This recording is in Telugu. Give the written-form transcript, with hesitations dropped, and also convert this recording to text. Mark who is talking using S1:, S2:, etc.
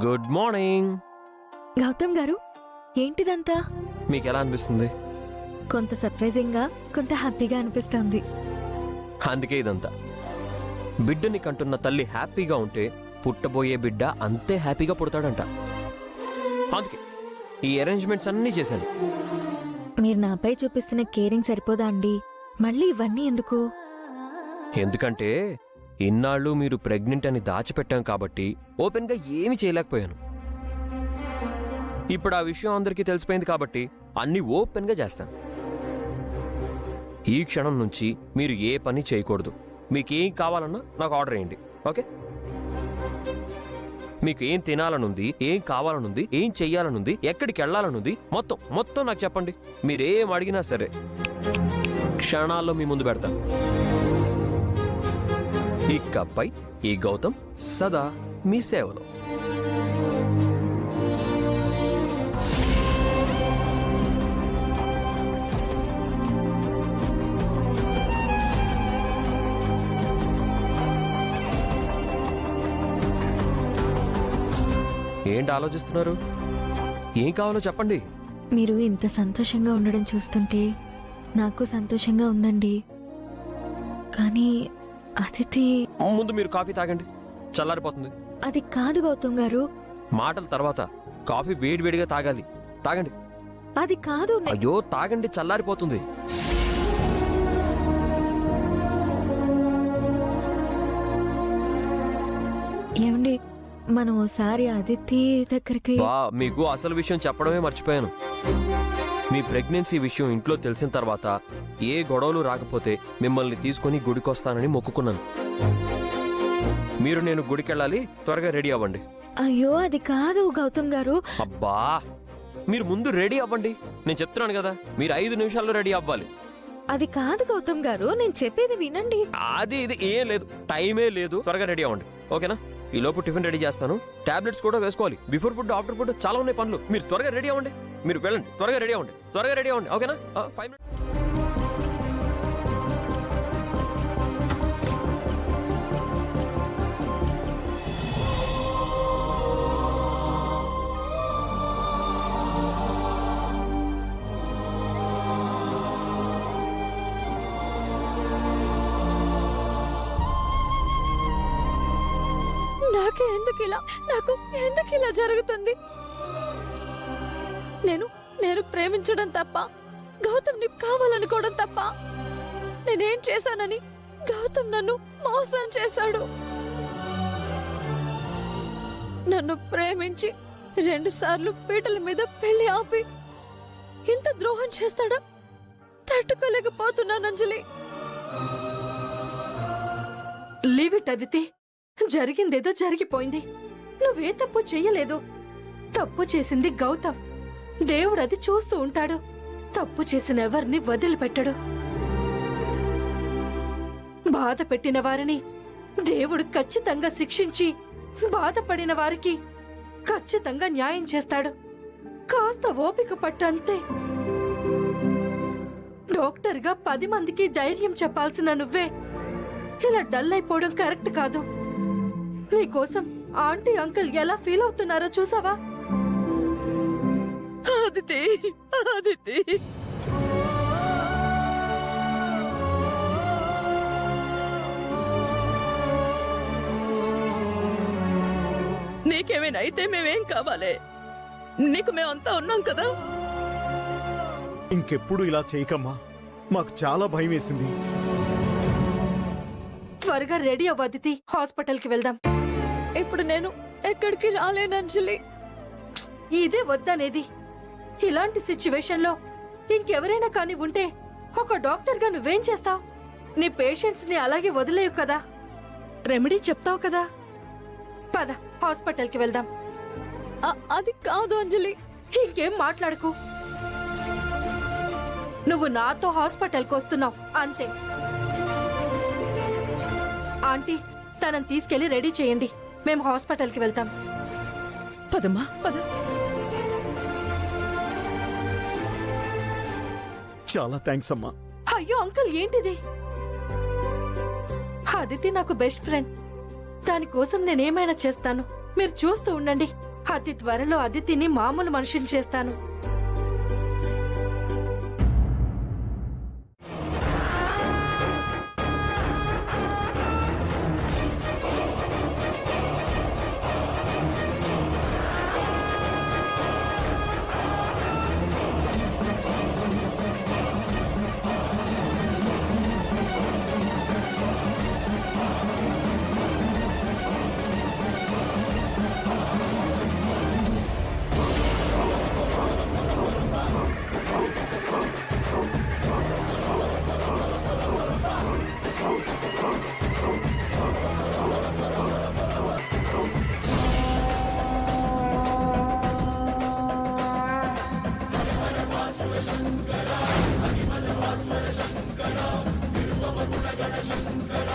S1: Good morning.
S2: గౌతమ్ గారు, ఏంటిదంతా?
S1: మీకు ఎలా అనిపిస్తుంది?
S2: కొంత సర్ప్రైజింగ్ గా, కొంత హ్యాపీగా అనిపిస్తుంది.
S1: అందుకే ఇదంతా. బిడ్డని కంటున్న తల్లి హ్యాపీగా ఉంటే పుట్టబోయే బిడ్డ అంతే హ్యాపీగా పుడతాడంట. అందుకే ఈ అరేంజ్మెంట్స్ అన్నీ చేశాను.
S2: మీరు నాపై చూపిస్తున్న కేరింగ్ సరిపోదా అండి? మళ్ళీ ఇవన్నీ ఎందుకు?
S1: ఎందుకంటే ఇన్నాళ్ళు మీరు ప్రెగ్నెంట్ అని దాచిపెట్టాం కాబట్టి ఓపెన్గా ఏమీ చేయలేకపోయాను. ఇప్పుడు ఆ విషయం అందరికీ తెలిసిపోయింది కాబట్టి అన్నీ ఓపెన్గా చేస్తాను. ఈ క్షణం నుంచి మీరు ఏ పని చేయకూడదు. మీకేం కావాలన్నా నాకు ఆర్డర్ వేయండి, ఓకే? మీకు ఏం తినాలనుంది, ఏం కావాలనుంది, ఏం చెయ్యాలనుంది, ఎక్కడికి వెళ్ళాలనుంది మొత్తం నాకు చెప్పండి. మీరేం అడిగినా సరే క్షణాల్లో మీ ముందు పెడతాను. ఇకపై ఈ గౌతమ్ సదా మీ సేవలో. ఏంటి ఆలోచిస్తున్నారు? ఏం కావాలో చెప్పండి.
S2: మీరు ఇంత సంతోషంగా ఉండడం చూస్తుంటే నాకు సంతోషంగా ఉందండి. కానీ అదితి...
S1: ముందు మీరు కాఫీ తాగండి, చల్లారిపోతుంది.
S2: అది కాదు గౌతమ్ గారు.
S1: మాటల తర్వాత కాఫీ వేడివేడిగా తాగాలి. తాగండి.
S2: అది కాదు.
S1: అయ్యో తాగండి, చల్లారిపోతుంది.
S2: ఏమండి, మనం ఓసారి అదితి దగ్గరికి...
S1: మీకు అసలు విషయం చెప్పడమే మర్చిపోయాను. మీ ప్రెగ్నెన్సీ విషయం ఇంట్లో తెలిసిన తర్వాత ఏ గొడవలు రాకపోతే మిమ్మల్ని తీసుకుని గుడికొస్తానని మొక్కుకున్నాను. మీరు నేను గుడికెళ్ళాలి, త్వరగా రెడీ అవ్వండి.
S2: అయ్యో అది కాదు గౌతమ్ గారు.
S1: అబ్బా, మీరు ముందు రెడీ అవ్వండి. నేను చెప్తున్నాను కదా, మీరు 5 నిమిషాల్లో రెడీ అవ్వాలి.
S2: అది కాదు గౌతమ్ గారు, నేను చెప్పేది వినండి.
S1: అది ఇది ఏం లేదు, టైమే లేదు. త్వరగా రెడీ అవ్వండి, ఓకేనా? ఈ లోపు టిఫిన్ రెడీ చేస్తాను. టాబ్లెట్స్ కూడా వేసుకోవాలి. బిఫోర్ ఫుడ్, ఆఫ్టర్ ఫుడ్ చాలా ఉన్నాయి పనులు. మీరు త్వరగా రెడీ అవ్వండి. మీరు వెళ్ళండి, త్వరగా రెడీ అవ్వండి, త్వరగా రెడీ అవ్వండి, ఓకేనా? 5 minutes.
S2: నాకు ఎందుకు ఇలా జరుగుతుంది? నేను ప్రేమించడం తప్ప, గౌతమ్ ని కావాలనుకోవడం తప్ప నేనేం చేశానని గౌతమ్ నన్ను మోసం చేశాడు. నన్ను ప్రేమించి 2 సార్లు పీటల మీద పెళ్లి ఆపి ఇంత ద్రోహం చేస్తాడా? తట్టుకోలేకపోతున్నాను అంజలి.
S3: Leave it Aditi. జరిగిందేదో జరిగిపోయింది. నువ్వే తప్పు చెయ్యలేదు. తప్పు చేసింది గౌతమ్. దేవుడు అది చూస్తూ ఉంటాడు. తప్పు చేసిన ఎవరిని వదిలిపెట్టడు. బాధ పెట్టిన వారిని దేవుడు ఖచ్చితంగా శిక్షించి, బాధపడిన వారికి ఖచ్చితంగా న్యాయం చేస్తాడు. కాస్త ఓపిక పట్టంతే. డాక్టర్గా 10 మందికి ధైర్యం చెప్పాల్సిన నువ్వే ఇలా డల్ అయిపోవడం కరెక్ట్ కాదు. నీకోసం ఆంటీ అంకుల్ ఎలా ఫీల్ అవుతున్నారో చూసావా?
S4: ఆదితి, ఆదితి, నీకేమైనా అయితే మేమేం కావాలి? నీకు మేమంతా ఉన్నాం కదా.
S5: ఇంకెప్పుడు ఇలా చేయకమ్మా, మాకు చాలా భయం వేసింది.
S3: త్వరగా రెడీ అవ్వు అదితి, హాస్పిటల్ కి వెళ్దాం.
S2: ఇప్పుడు నేను ఎక్కడికి రాలేను అంజలి.
S3: ఇదే వద్దనేది. ఇలాంటి సిచ్యువేషన్ లో ఇంకెవరైనా కాని ఉంటే ఒక డాక్టర్ గా నువ్వేం చేస్తావు? నీ పేషెంట్స్ ని అలాగే వదిలేవు కదా. రెమెడీ చెప్తావు కదా. పద, హాస్పిటల్ కి వెళ్దాం.
S2: అది కాదు అంజలి.
S3: ఇంకేం మాట్లాడుకు. నువ్వు నాతో హాస్పిటల్ కి వస్తున్నావు అంతే. ఆంటీ, తనని తీసుకెళ్లి రెడీ చేయండి. మేము హాస్పిటల్ కి వెళ్తాం.
S4: పదమ్మా, పద.
S5: చాలా థ్యాంక్స్ అమ్మా.
S3: అయ్యో అంకుల్, ఏంటిది? అదితి నాకు బెస్ట్ ఫ్రెండ్. దానికోసం నేనేమైనా చేస్తాను. మీరు చూస్తూ ఉండండి. అతి త్వరలో అదితిని మామూలు మనిషిని చేస్తాను.
S6: శంకర